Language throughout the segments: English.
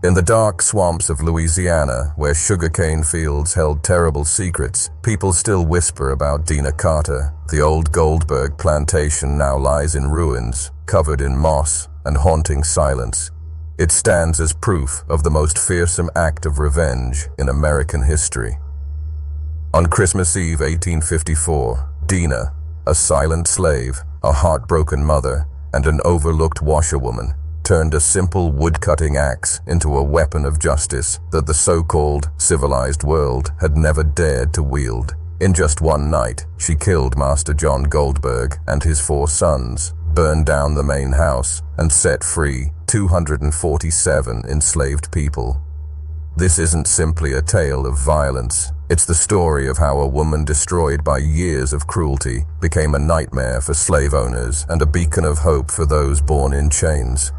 In the dark swamps of Louisiana, where sugarcane fields held terrible secrets, people still whisper about Dinah Carter. The old Goldberg plantation now lies in ruins, covered in moss and haunting silence. It stands as proof of the most fearsome act of revenge in American history. On Christmas Eve 1854, Dinah, a silent slave, a heartbroken mother, and an overlooked washerwoman, turned a simple wood-cutting axe into a weapon of justice that the so-called civilized world had never dared to wield. In just one night, she killed Master John Goldberg and his 4 sons, burned down the main house, and set free 247 enslaved people. This isn't simply a tale of violence. It's the story of how a woman destroyed by years of cruelty became a nightmare for slave owners and a beacon of hope for those born in chains.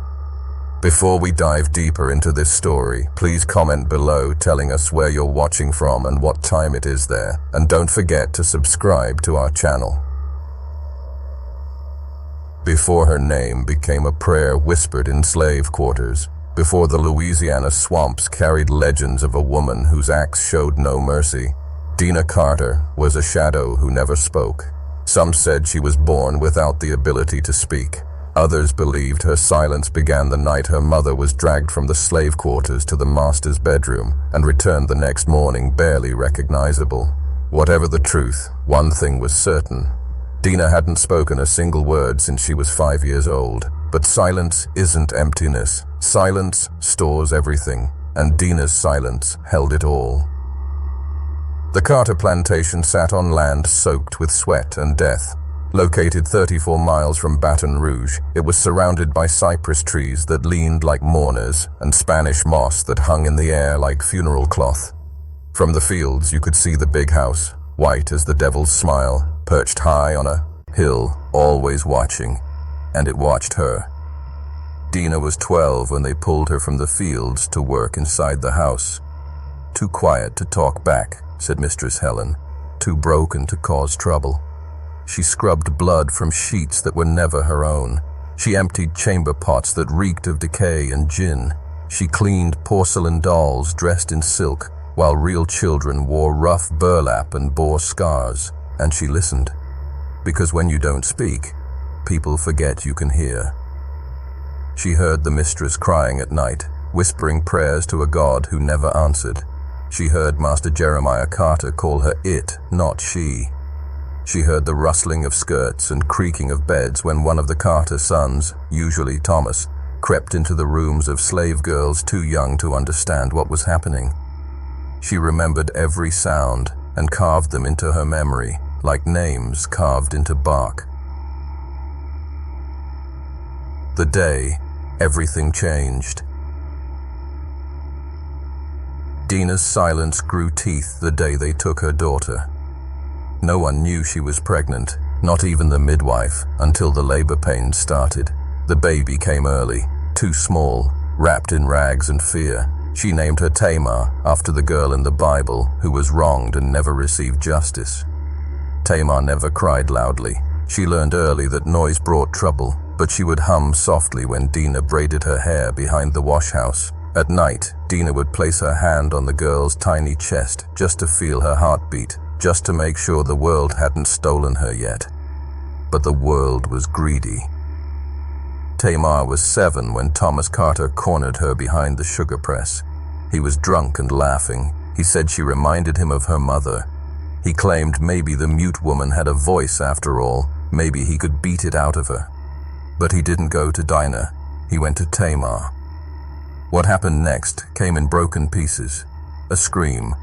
Before we dive deeper into this story, please comment below telling us where you're watching from and what time it is there, and don't forget to subscribe to our channel. Before her name became a prayer whispered in slave quarters, before the Louisiana swamps carried legends of a woman whose axe showed no mercy, Dinah Carter was a shadow who never spoke. Some said she was born without the ability to speak. Others believed her silence began the night her mother was dragged from the slave quarters to the master's bedroom and returned the next morning barely recognizable. Whatever the truth, one thing was certain. Dinah hadn't spoken a single word since she was 5 years old. But silence isn't emptiness. Silence stores everything, and Dinah's silence held it all. The Carter plantation sat on land soaked with sweat and death. Located 34 miles from Baton Rouge, it was surrounded by cypress trees that leaned like mourners and Spanish moss that hung in the air like funeral cloth. From the fields, you could see the big house, white as the devil's smile, perched high on a hill, always watching, and it watched her. Dinah was 12 when they pulled her from the fields to work inside the house. "Too quiet to talk back," said Mistress Helen, "too broken to cause trouble." She scrubbed blood from sheets that were never her own. She emptied chamber pots that reeked of decay and gin. She cleaned porcelain dolls dressed in silk, while real children wore rough burlap and bore scars. And she listened. Because when you don't speak, people forget you can hear. She heard the mistress crying at night, whispering prayers to a God who never answered. She heard Master Jeremiah Carter call her it, not she. She heard the rustling of skirts and creaking of beds when one of the Carter sons, usually Thomas, crept into the rooms of slave girls too young to understand what was happening. She remembered every sound and carved them into her memory, like names carved into bark. The day everything changed. Dinah's silence grew teeth the day they took her daughter. No one knew she was pregnant, not even the midwife, until the labor pains started. The baby came early, too small, wrapped in rags and fear. She named her Tamar, after the girl in the Bible who was wronged and never received justice. Tamar never cried loudly. She learned early that noise brought trouble, but she would hum softly when Dinah braided her hair behind the wash house. At night, Dinah would place her hand on the girl's tiny chest just to feel her heartbeat, just to make sure the world hadn't stolen her yet. But the world was greedy. Tamar was 7 when Thomas Carter cornered her behind the sugar press. He was drunk and laughing. He said she reminded him of her mother. He claimed maybe the mute woman had a voice after all, maybe he could beat it out of her. But he didn't go to Dinah, he went to Tamar. What happened next came in broken pieces. A scream,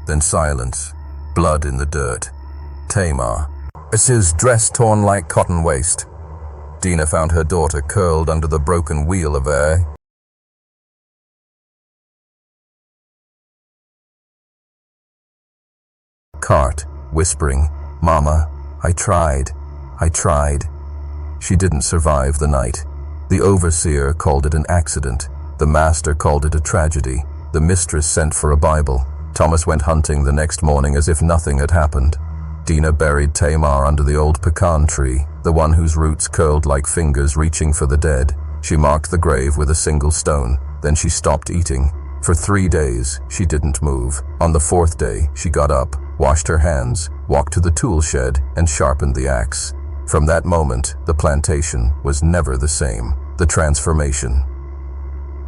then silence. Blood in the dirt. Tamar. It's his dress torn like cotton waste. Dinah found her daughter curled under the broken wheel of a cart, whispering, "Mama, I tried. She didn't survive the night. The overseer called it an accident. The master called it a tragedy. The mistress sent for a Bible. Thomas went hunting the next morning as if nothing had happened. Dinah buried Tamar under the old pecan tree, the one whose roots curled like fingers reaching for the dead. She marked the grave with a single stone. Then she stopped eating. For 3 days, she didn't move. On the 4th day, she got up, washed her hands, walked to the tool shed, and sharpened the axe. From that moment, the plantation was never the same. The transformation.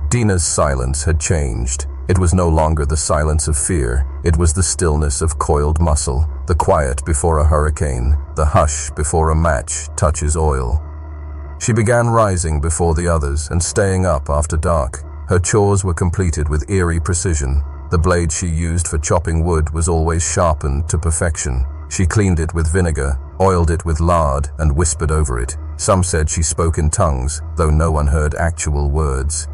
Dinah's silence had changed. It was no longer the silence of fear. It was the stillness of coiled muscle, the quiet before a hurricane, the hush before a match touches oil. She began rising before the others and staying up after dark. Her chores were completed with eerie precision. The blade she used for chopping wood was always sharpened to perfection. She cleaned it with vinegar, oiled it with lard, and whispered over it. Some said she spoke in tongues, though no one heard actual words.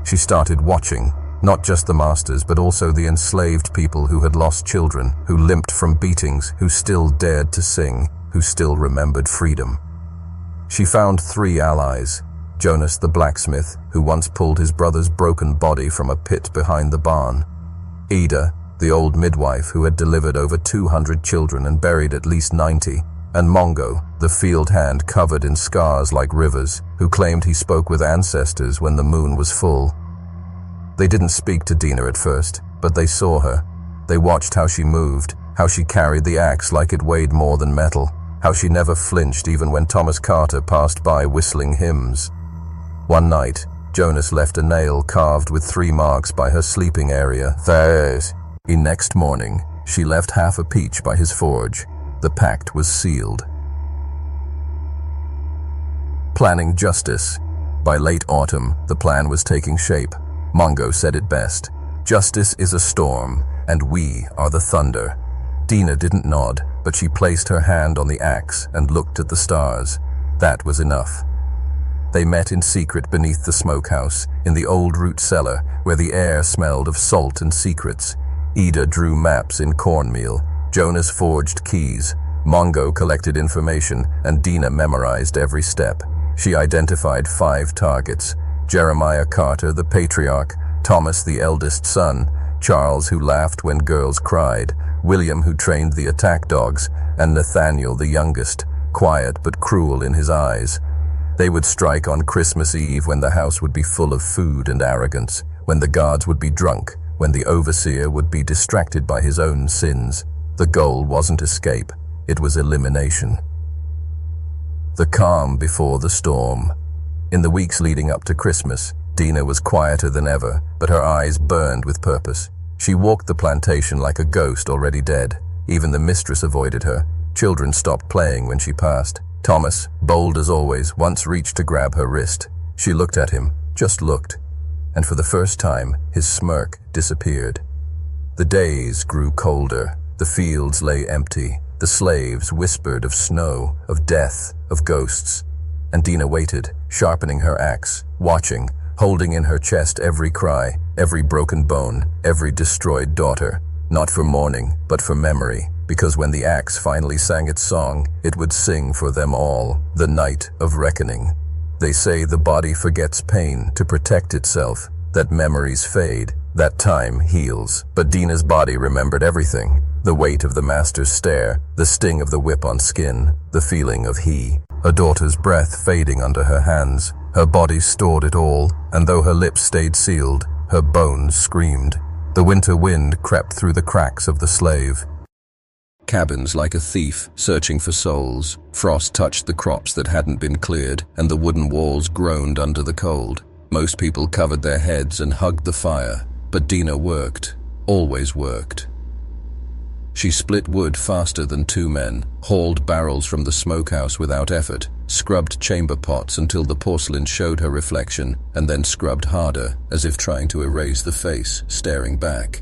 She started watching, not just the masters, but also the enslaved people who had lost children, who limped from beatings, who still dared to sing, who still remembered freedom. She found 3 allies. Jonas the blacksmith, who once pulled his brother's broken body from a pit behind the barn. Ida, the old midwife who had delivered over 200 children and buried at least 90. And Mongo, the field hand covered in scars like rivers, who claimed he spoke with ancestors when the moon was full. They didn't speak to Dinah at first, but they saw her. They watched how she moved, how she carried the axe like it weighed more than metal, how she never flinched even when Thomas Carter passed by whistling hymns. One night, Jonas left a nail carved with 3 marks by her sleeping area. The next morning, she left half a peach by his forge. The pact was sealed. Planning justice. By late autumn, the plan was taking shape. Mongo said it best. Justice is a storm, and we are the thunder. Dinah didn't nod, but she placed her hand on the axe and looked at the stars. That was enough. They met in secret beneath the smokehouse, in the old root cellar, where the air smelled of salt and secrets. Ida drew maps in cornmeal. Jonas forged keys. Mongo collected information, and Dinah memorized every step. She identified 5 targets: Jeremiah Carter, the patriarch; Thomas, the eldest son; Charles, who laughed when girls cried; William, who trained the attack dogs; and Nathaniel, the youngest, quiet but cruel in his eyes. They would strike on Christmas Eve when the house would be full of food and arrogance, when the guards would be drunk, when the overseer would be distracted by his own sins. The goal wasn't escape, it was elimination. The calm before the storm. In the weeks leading up to Christmas, Dinah was quieter than ever, but her eyes burned with purpose. She walked the plantation like a ghost already dead. Even the mistress avoided her. Children stopped playing when she passed. Thomas, bold as always, once reached to grab her wrist. She looked at him, just looked, and for the first time, his smirk disappeared. The days grew colder. The fields lay empty. The slaves whispered of snow, of death, of ghosts. And Dinah waited, sharpening her axe, watching, holding in her chest every cry, every broken bone, every destroyed daughter. Not for mourning, but for memory, because when the axe finally sang its song, it would sing for them all, the night of reckoning. They say the body forgets pain to protect itself, that memories fade, that time heals. But Dinah's body remembered everything. The weight of the master's stare, the sting of the whip on skin, the feeling of he. Her daughter's breath fading under her hands. Her body stored it all, and though her lips stayed sealed, her bones screamed. The winter wind crept through the cracks of the slave. Cabins like a thief, searching for souls. Frost touched the crops that hadn't been cleared, and the wooden walls groaned under the cold. Most people covered their heads and hugged the fire, but Dinah worked, always worked. She split wood faster than 2 men, hauled barrels from the smokehouse without effort, scrubbed chamber pots until the porcelain showed her reflection, and then scrubbed harder, as if trying to erase the face staring back.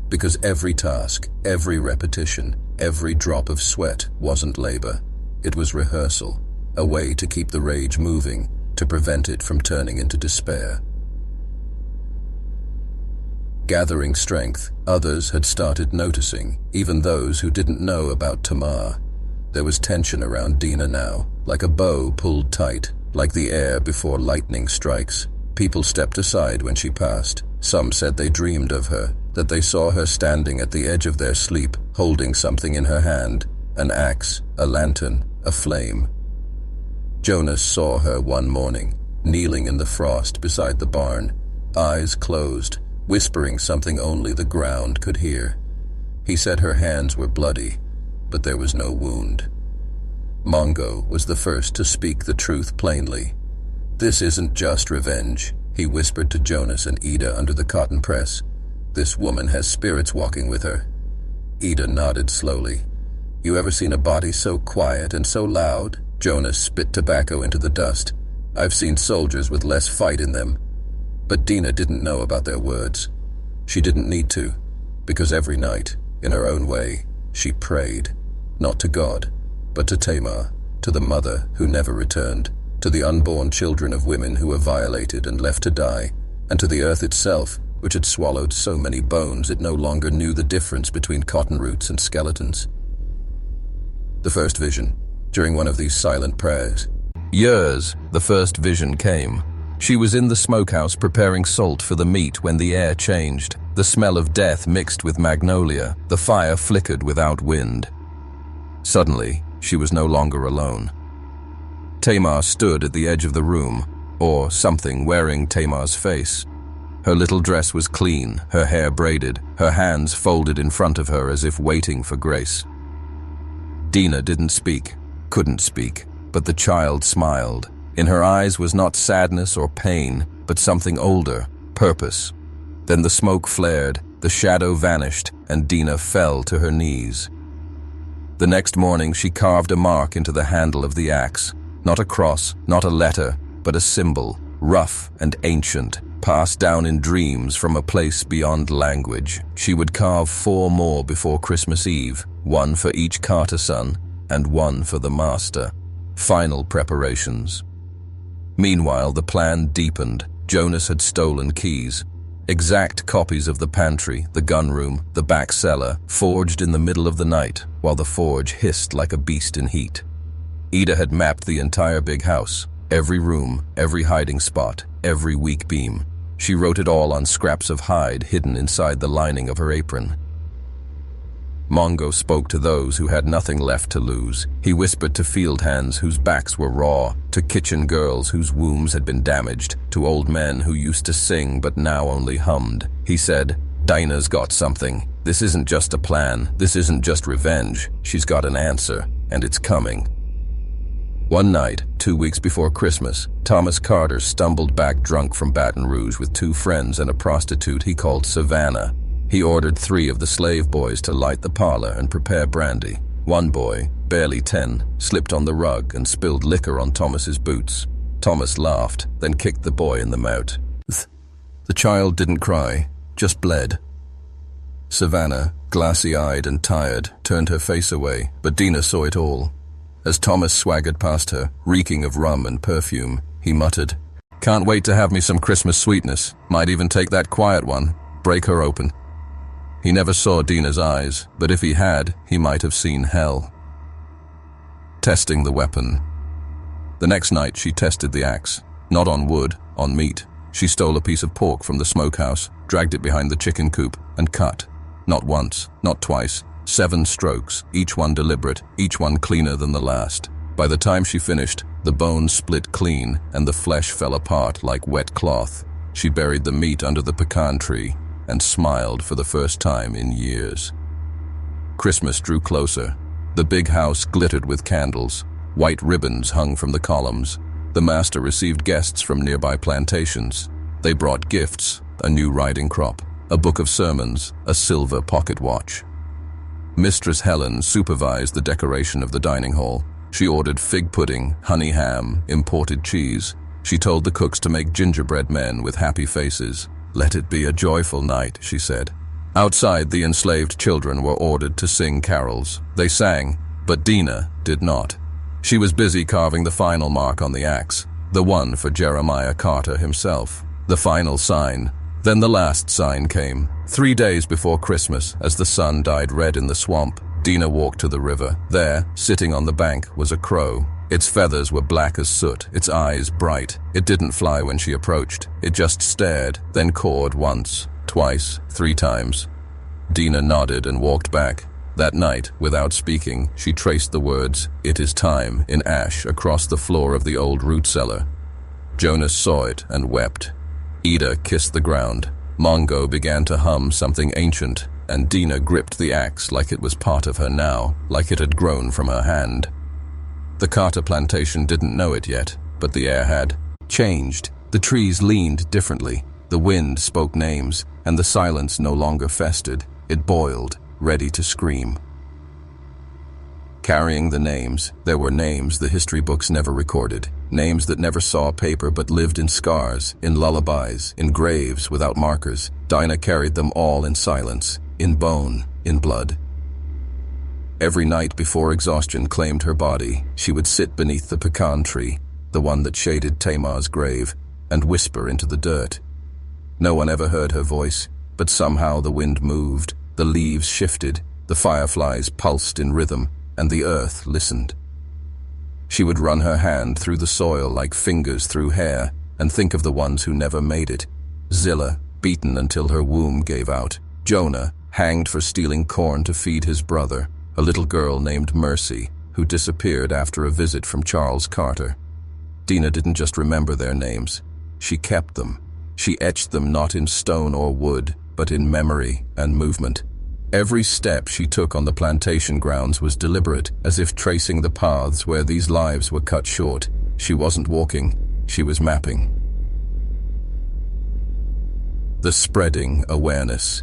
Because every task, every repetition, every drop of sweat wasn't labor. It was rehearsal, a way to keep the rage moving, to prevent it from turning into despair. Gathering strength, others had started noticing, even those who didn't know about Tamar. There was tension around Dinah now, like a bow pulled tight, like the air before lightning strikes. People stepped aside when she passed. Some said they dreamed of her, that they saw her standing at the edge of their sleep, holding something in her hand, an axe, a lantern, a flame. Jonas saw her one morning, kneeling in the frost beside the barn. eyes closed, whispering something only the ground could hear. He said her hands were bloody, but there was no wound. Mongo was the first to speak the truth plainly. "This isn't just revenge," he whispered to Jonas and Ida under the cotton press. "This woman has spirits walking with her." Ida nodded slowly. "You ever seen a body so quiet and so loud?" Jonas spit tobacco into the dust. "I've seen soldiers with less fight in them." But Dinah didn't know about their words. She didn't need to, because every night, in her own way, she prayed, not to God, but to Tamar, to the mother who never returned, to the unborn children of women who were violated and left to die, and to the earth itself, which had swallowed so many bones it no longer knew the difference between cotton roots and skeletons. The first vision, during one of these silent prayers. Years, the first vision came. She was in the smokehouse preparing salt for the meat when the air changed. The smell of death mixed with magnolia. The fire flickered without wind. Suddenly, she was no longer alone. Tamar stood at the edge of the room, or something wearing Tamar's face. Her little dress was clean, her hair braided, her hands folded in front of her as if waiting for grace. Dinah didn't speak, couldn't speak, but the child smiled. In her eyes was not sadness or pain, but something older, purpose. Then the smoke flared, the shadow vanished, and Dinah fell to her knees. The next morning she carved a mark into the handle of the axe. Not a cross, not a letter, but a symbol, rough and ancient, passed down in dreams from a place beyond language. She would carve 4 more before Christmas Eve, 1 for each Carter son, and 1 for the master. Final preparations. Meanwhile, the plan deepened. Jonas had stolen keys. Exact copies of the pantry, the gun room, the back cellar, forged in the middle of the night, while the forge hissed like a beast in heat. Ida had mapped the entire big house, every room, every hiding spot, every weak beam. She wrote it all on scraps of hide hidden inside the lining of her apron. Mongo spoke to those who had nothing left to lose. He whispered to field hands whose backs were raw, to kitchen girls whose wombs had been damaged, to old men who used to sing but now only hummed. He said, "Dinah's got something. This isn't just a plan. This isn't just revenge. She's got an answer, and it's coming." One night, 2 weeks before Christmas, Thomas Carter stumbled back drunk from Baton Rouge with 2 friends and a prostitute he called Savannah. He ordered 3 of the slave boys to light the parlor and prepare brandy. One boy, barely 10, slipped on the rug and spilled liquor on Thomas's boots. Thomas laughed, then kicked the boy in the mouth. The child didn't cry, just bled. Savannah, glassy-eyed and tired, turned her face away, but Dinah saw it all. As Thomas swaggered past her, reeking of rum and perfume, he muttered, "Can't wait to have me some Christmas sweetness. Might even take that quiet one. Break her open." He never saw Dinah's eyes, but if he had, he might have seen hell. Testing the weapon. The next night she tested the axe. Not on wood, on meat. She stole a piece of pork from the smokehouse, dragged it behind the chicken coop, and cut. Not once, not twice. 7 strokes, each one deliberate, each one cleaner than the last. By the time she finished, the bones split clean and the flesh fell apart like wet cloth. She buried the meat under the pecan tree and smiled for the first time in years. Christmas drew closer. The big house glittered with candles. White ribbons hung from the columns. The master received guests from nearby plantations. They brought gifts, a new riding crop, a book of sermons, a silver pocket watch. Mistress Helen supervised the decoration of the dining hall. She ordered fig pudding, honey ham, imported cheese. She told the cooks to make gingerbread men with happy faces. "Let it be a joyful night," she said. Outside, the enslaved children were ordered to sing carols. They sang, but Dinah did not. She was busy carving the final mark on the axe, the one for Jeremiah Carter himself, the final sign. Then the last sign came. 3 days before Christmas, as the sun dyed red in the swamp, Dinah walked to the river. There, sitting on the bank, was a crow. Its feathers were black as soot, its eyes bright. It didn't fly when she approached. It just stared, then cawed once, twice, 3 times. Dinah nodded and walked back. That night, without speaking, she traced the words, "It is time," in ash across the floor of the old root cellar. Jonas saw it and wept. Ida kissed the ground. Mongo began to hum something ancient, and Dinah gripped the axe like it was part of her now, like it had grown from her hand. The Carter plantation didn't know it yet, but the air had changed. The trees leaned differently, the wind spoke names, and the silence no longer festered. It boiled, ready to scream. Carrying the names, there were names the history books never recorded, names that never saw paper but lived in scars, in lullabies, in graves without markers. Dinah carried them all in silence, in bone, in blood. Every night before exhaustion claimed her body, she would sit beneath the pecan tree, the one that shaded Tamar's grave, and whisper into the dirt. No one ever heard her voice, but somehow the wind moved, the leaves shifted, the fireflies pulsed in rhythm, and the earth listened. She would run her hand through the soil like fingers through hair, and think of the ones who never made it. Zilla, beaten until her womb gave out. Jonah, hanged for stealing corn to feed his brother. A little girl named Mercy, who disappeared after a visit from Charles Carter. Dinah didn't just remember their names. She kept them. She etched them not in stone or wood, but in memory and movement. Every step she took on the plantation grounds was deliberate, as if tracing the paths where these lives were cut short. She wasn't walking, she was mapping. The spreading awareness.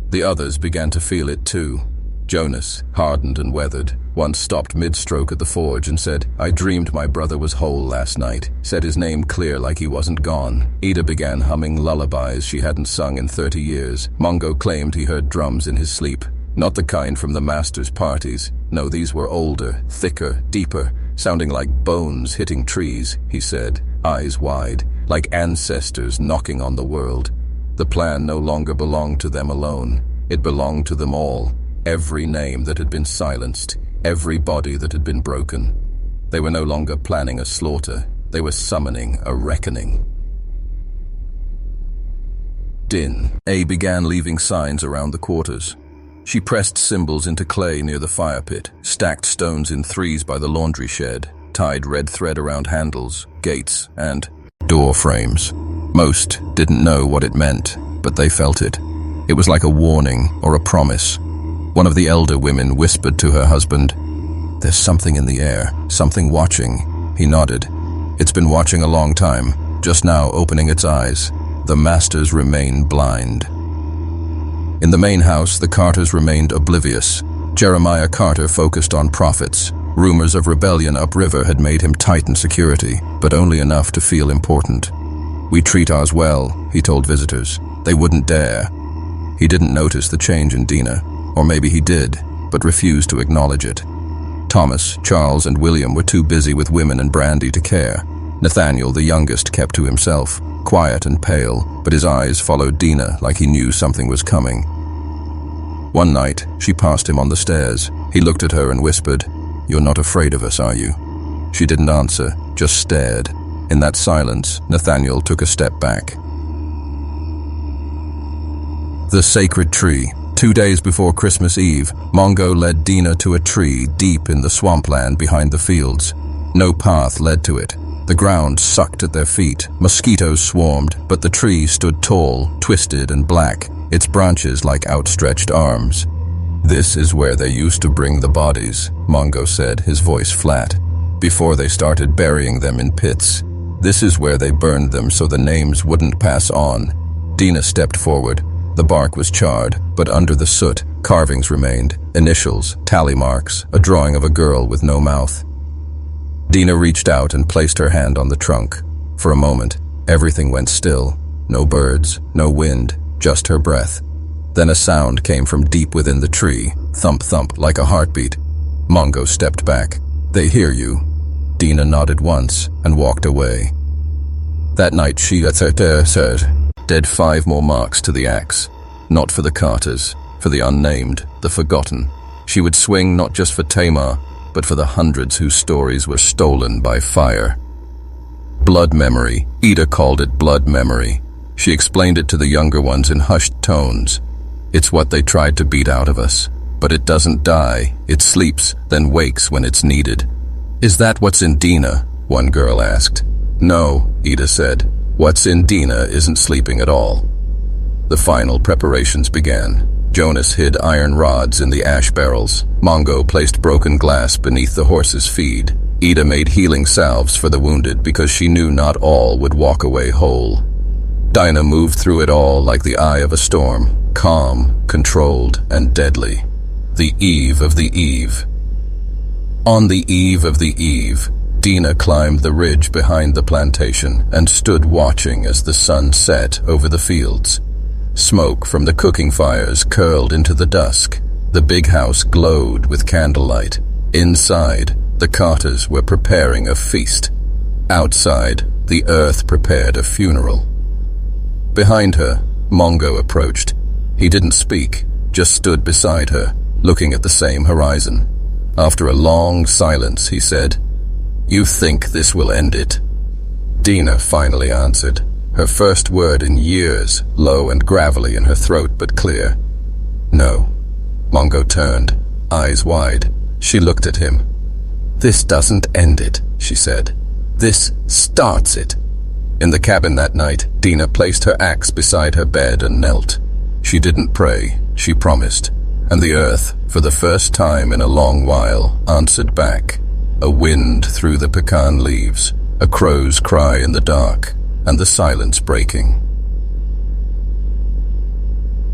The others began to feel it too. Jonas, hardened and weathered, once stopped mid-stroke at the forge and said, "I dreamed my brother was whole last night," said his name clear like he wasn't gone. Ida began humming lullabies she hadn't sung in 30 years. Mongo claimed he heard drums in his sleep. Not the kind from the master's parties. No, these were older, thicker, deeper, sounding like bones hitting trees, he said, eyes wide, like ancestors knocking on the world. The plan no longer belonged to them alone. It belonged to them all. Every name that had been silenced, every body that had been broken. They were no longer planning a slaughter, they were summoning a reckoning. Dinah began leaving signs around the quarters. She pressed symbols into clay near the fire pit, stacked stones in threes by the laundry shed, tied red thread around handles, gates, and door frames. Most didn't know what it meant, but they felt it. It was like a warning or a promise. One of the elder women whispered to her husband, "There's something in the air, something watching." He nodded. "It's been watching a long time, just now opening its eyes." The masters remained blind. In the main house, the Carters remained oblivious. Jeremiah Carter focused on profits. Rumors of rebellion upriver had made him tighten security, but only enough to feel important. "We treat ours well," he told visitors. They wouldn't dare. He didn't notice the change in Dinah. Or maybe he did, but refused to acknowledge it. Thomas, Charles, and William were too busy with women and brandy to care. Nathaniel, the youngest, kept to himself, quiet and pale, but his eyes followed Dinah like he knew something was coming. One night, she passed him on the stairs. He looked at her and whispered, "You're not afraid of us, are you?" She didn't answer, just stared. In that silence, Nathaniel took a step back. The sacred tree. 2 days before Christmas Eve, Mongo led Dinah to a tree deep in the swampland behind the fields. No path led to it. The ground sucked at their feet. Mosquitoes swarmed, but the tree stood tall, twisted and black, its branches like outstretched arms. "This is where they used to bring the bodies," Mongo said, his voice flat, "before they started burying them in pits. This is where they burned them so the names wouldn't pass on." Dinah stepped forward. The bark was charred, but under the soot, carvings remained, initials, tally marks, a drawing of a girl with no mouth. Dinah reached out and placed her hand on the trunk. For a moment, everything went still. No birds, no wind, just her breath. Then a sound came from deep within the tree, thump thump like a heartbeat. Mongo stepped back. "They hear you." Dinah nodded once and walked away. That night she said, dead 5 more marks to the axe. Not for the Carters, for the unnamed, the forgotten. She would swing not just for Tamar, but for the hundreds whose stories were stolen by fire. Blood memory. Ida called it blood memory. She explained it to the younger ones in hushed tones. "It's what they tried to beat out of us. But it doesn't die. It sleeps, then wakes when it's needed." "Is that what's in Dinah?" one girl asked. "No," Ida said. What's in Dinah isn't sleeping at all. The final preparations began. Jonas hid iron rods in the ash barrels. Mongo placed broken glass beneath the horse's feed. Ida made healing salves for the wounded because she knew not all would walk away whole. Dinah moved through it all like the eye of a storm, calm, controlled, and deadly. The eve of the eve. On the eve of the eve, Dinah climbed the ridge behind the plantation and stood watching as the sun set over the fields. Smoke from the cooking fires curled into the dusk. The big house glowed with candlelight. Inside, the Carters were preparing a feast. Outside, the earth prepared a funeral. Behind her, Mongo approached. He didn't speak, just stood beside her, looking at the same horizon. After a long silence, he said, "You think this will end it?" Dinah finally answered, her first word in years, low and gravelly in her throat but clear. "No." Mongo turned, eyes wide. She looked at him. "This doesn't end it," she said. "This starts it." In the cabin that night, Dinah placed her axe beside her bed and knelt. She didn't pray, she promised, and the earth, for the first time in a long while, answered back. A wind through the pecan leaves, a crow's cry in the dark, and the silence breaking.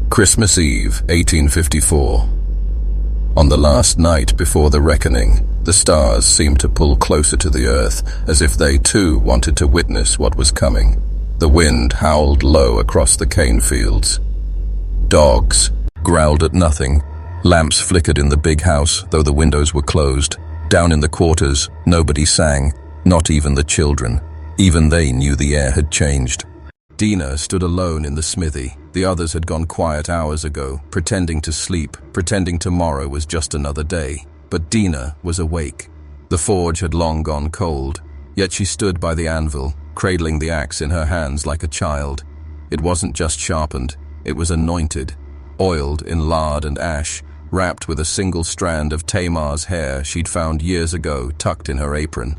Christmas Eve, 1854. On the last night before the reckoning, the stars seemed to pull closer to the earth, as if they too wanted to witness what was coming. The wind howled low across the cane fields. Dogs growled at nothing. Lamps flickered in the big house, though the windows were closed. Down in the quarters, nobody sang, not even the children. Even they knew the air had changed. Dinah stood alone in the smithy. The others had gone quiet hours ago, pretending to sleep, pretending tomorrow was just another day. But Dinah was awake. The forge had long gone cold, yet she stood by the anvil, cradling the axe in her hands like a child. It wasn't just sharpened, it was anointed, oiled in lard and ash, wrapped with a single strand of Tamar's hair she'd found years ago tucked in her apron.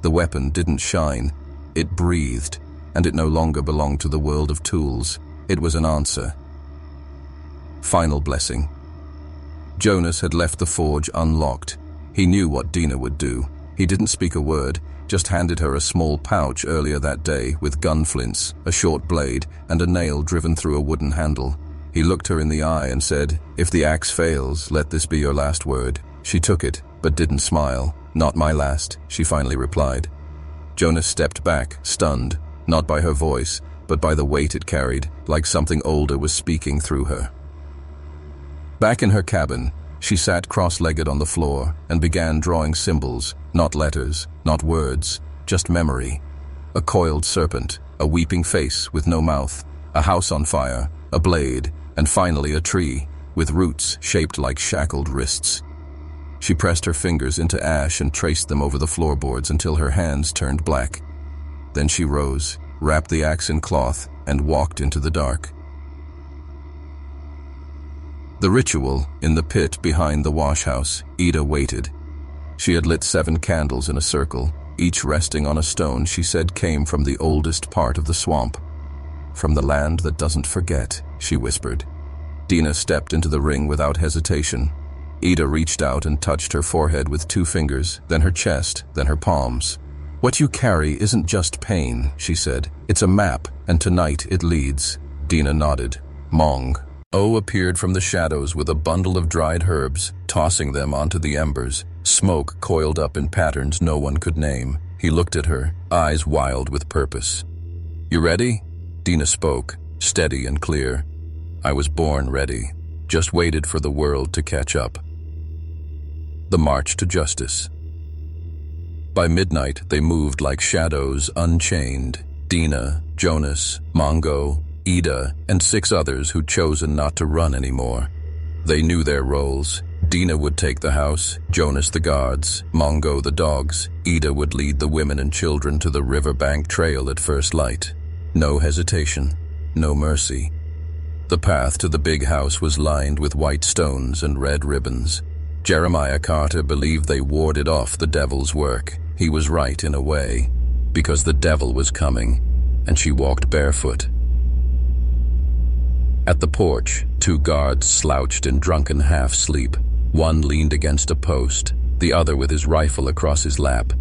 The weapon didn't shine, it breathed, and it no longer belonged to the world of tools. It was an answer. Final blessing. Jonas had left the forge unlocked. He knew what Dinah would do. He didn't speak a word, just handed her a small pouch earlier that day with gun flints, a short blade, and a nail driven through a wooden handle. He looked her in the eye and said, "If the axe fails, let this be your last word." She took it, but didn't smile. "Not my last," she finally replied. Jonas stepped back, stunned, not by her voice, but by the weight it carried, like something older was speaking through her. Back in her cabin, she sat cross-legged on the floor and began drawing symbols, not letters, not words, just memory. A coiled serpent, a weeping face with no mouth, a house on fire, a blade, and finally a tree, with roots shaped like shackled wrists. She pressed her fingers into ash and traced them over the floorboards until her hands turned black. Then she rose, wrapped the axe in cloth, and walked into the dark. The ritual, in the pit behind the wash-house, Ida waited. She had lit 7 candles in a circle, each resting on a stone she said came from the oldest part of the swamp. "From the land that doesn't forget," she whispered. Dinah stepped into the ring without hesitation. Ida reached out and touched her forehead with 2 fingers, then her chest, then her palms. "What you carry isn't just pain," she said. "It's a map, and tonight it leads." Dinah nodded. Mong. O appeared from the shadows with a bundle of dried herbs, tossing them onto the embers. Smoke coiled up in patterns no one could name. He looked at her, eyes wild with purpose. "You ready?" Dinah spoke, steady and clear. "I was born ready, just waited for the world to catch up." The march to justice. By midnight, they moved like shadows, unchained. Dinah, Jonas, Mongo, Ida, and 6 others who'd chosen not to run anymore. They knew their roles. Dinah would take the house, Jonas the guards, Mongo the dogs. Ida would lead the women and children to the riverbank trail at first light. No hesitation, no mercy. The path to the big house was lined with white stones and red ribbons. Jeremiah Carter believed they warded off the devil's work. He was right in a way, because the devil was coming, and she walked barefoot. At the porch, 2 guards slouched in drunken half-sleep. One leaned against a post, the other with his rifle across his lap.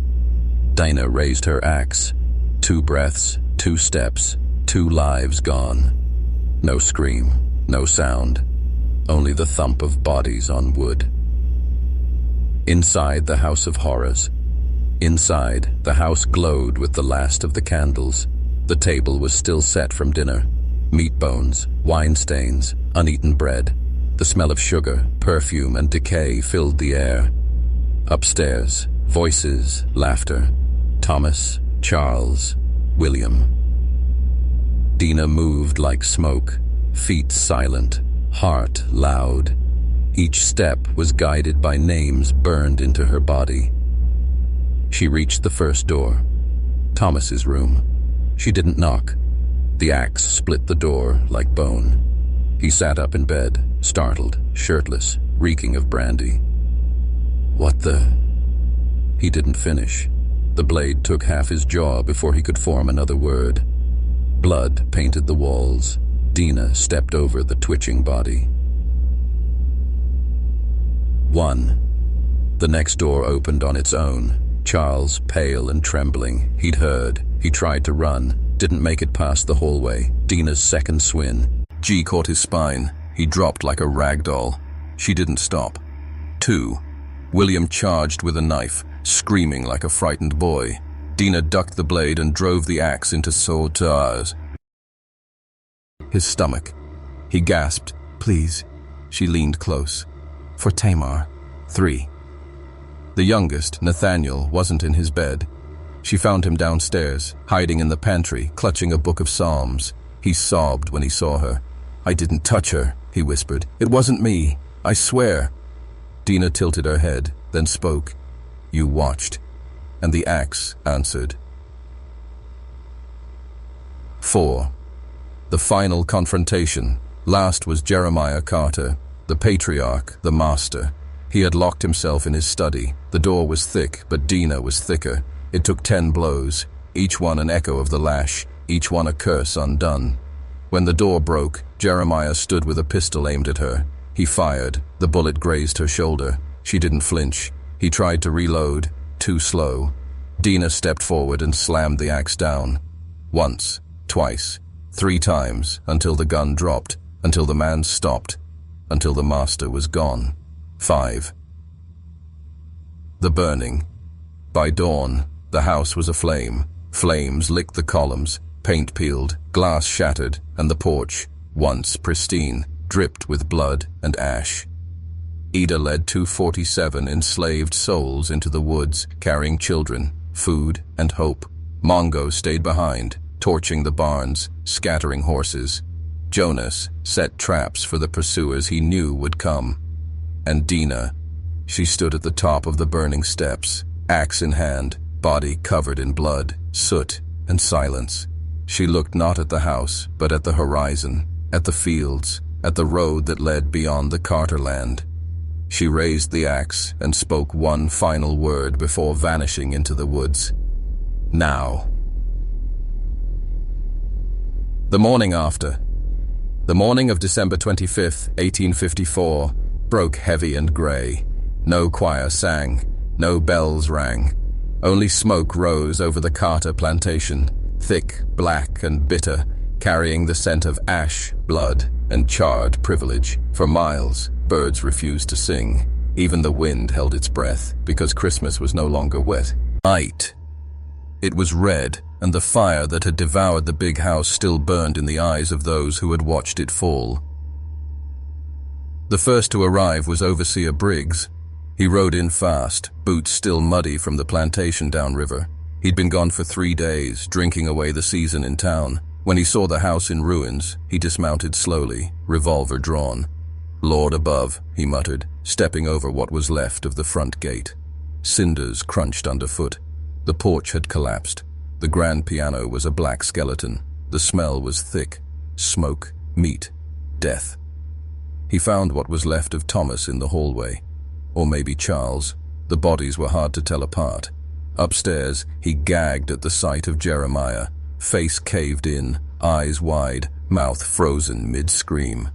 Dinah raised her axe. 2 breaths, 2 steps, 2 lives gone. No scream, no sound, only the thump of bodies on wood. Inside the House of Horrors. Inside, the house glowed with the last of the candles. The table was still set from dinner. Meat bones, wine stains, uneaten bread. The smell of sugar, perfume, and decay filled the air. Upstairs, voices, laughter. Thomas, Charles, William. Dinah moved like smoke, feet silent, heart loud. Each step was guided by names burned into her body. She reached the first door, Thomas's room. She didn't knock. The axe split the door like bone. He sat up in bed, startled, shirtless, reeking of brandy. What the? He didn't finish. The blade took half his jaw before he could form another word. Blood painted the walls. Dinah stepped over the twitching body. 1. The next door opened on its own. Charles, pale and trembling, he'd heard. He tried to run, didn't make it past the hallway. Dinah's second swing. G caught his spine. He dropped like a rag doll. She didn't stop. 2. William charged with a knife, screaming like a frightened boy. Dinah ducked the blade and drove the axe into Sautar's his stomach. He gasped, "Please." She leaned close. "For Tamar." 3. The youngest, Nathaniel, wasn't in his bed. She found him downstairs, hiding in the pantry, clutching a book of Psalms. He sobbed when he saw her. "I didn't touch her," he whispered. "It wasn't me. I swear." Dinah tilted her head, then spoke. "You watched." And the axe answered. 4. The final confrontation. Last was Jeremiah Carter, the patriarch, the master. He had locked himself in his study. The door was thick, but Dinah was thicker. It took 10 blows, each one an echo of the lash, each one a curse undone. When the door broke, Jeremiah stood with a pistol aimed at her. He fired. The bullet grazed her shoulder. She didn't flinch. He tried to reload. Too slow. Dinah stepped forward and slammed the axe down. Once, twice, 3 times, until the gun dropped, until the man stopped, until the master was gone. 5. The burning. By dawn, the house was aflame. Flames licked the columns, paint peeled, glass shattered, and the porch, once pristine, dripped with blood and ash. Ida led 247 enslaved souls into the woods, carrying children, food, and hope. Mongo stayed behind, torching the barns, scattering horses. Jonas set traps for the pursuers he knew would come. And Dinah, she stood at the top of the burning steps, axe in hand, body covered in blood, soot, and silence. She looked not at the house, but at the horizon, at the fields, at the road that led beyond the Carter land. She raised the axe and spoke one final word before vanishing into the woods. Now. The morning after. The morning of December 25th, 1854, broke heavy and grey. No choir sang, no bells rang. Only smoke rose over the Carter plantation, thick, black, and bitter, carrying the scent of ash, blood, and charred privilege. For miles, birds refused to sing. Even the wind held its breath, because Christmas was no longer wet. Night. It was red, and the fire that had devoured the big house still burned in the eyes of those who had watched it fall. The first to arrive was Overseer Briggs. He rode in fast, boots still muddy from the plantation downriver. He'd been gone for 3 days, drinking away the season in town. When he saw the house in ruins, he dismounted slowly, revolver drawn. "Lord above," he muttered, stepping over what was left of the front gate. Cinders crunched underfoot. The porch had collapsed. The grand piano was a black skeleton. The smell was thick. Smoke, meat, death. He found what was left of Thomas in the hallway. Or maybe Charles. The bodies were hard to tell apart. Upstairs, he gagged at the sight of Jeremiah. face caved in, eyes wide, mouth frozen mid-scream.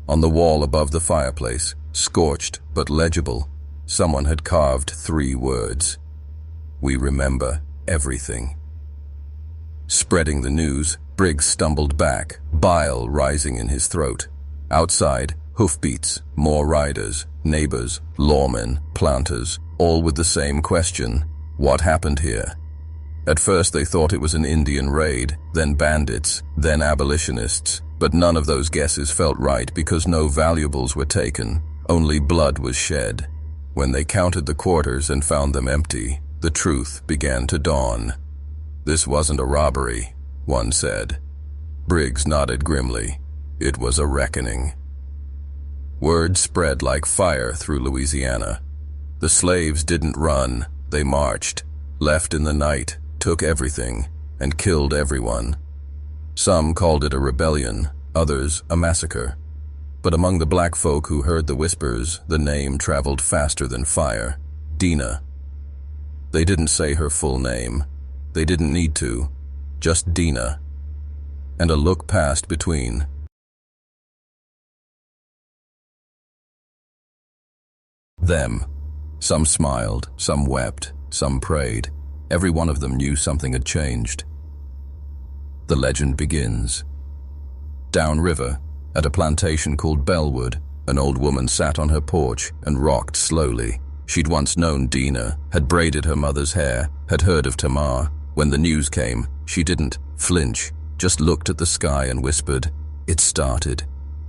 On the wall above the fireplace, scorched but legible, someone had carved 3 words. "We remember everything." Spreading the news, Briggs stumbled back, bile rising in his throat. Outside, hoofbeats, more riders, neighbors, lawmen, planters, all with the same question: what happened here? At first they thought it was an Indian raid, then bandits, then abolitionists, but none of those guesses felt right because no valuables were taken, only blood was shed. When they counted the quarters and found them empty, the truth began to dawn. "This wasn't a robbery," one said. Briggs nodded grimly. It was a reckoning. Word spread like fire through Louisiana. The slaves didn't run, they marched, left in the night, took everything, and killed everyone. Some called it a rebellion, others a massacre. But among the black folk who heard the whispers, the name traveled faster than fire: Dinah. They didn't say her full name. They didn't need to. Just Dinah. And a look passed between. Them. Some smiled, some wept, some prayed. Every one of them knew something had changed. The legend begins. Downriver, at a plantation called Bellwood, an old woman sat on her porch and rocked slowly. She'd once known Dinah, had braided her mother's hair, had heard of Tamar. When the news came, she didn't flinch, just looked at the sky and whispered, "It started."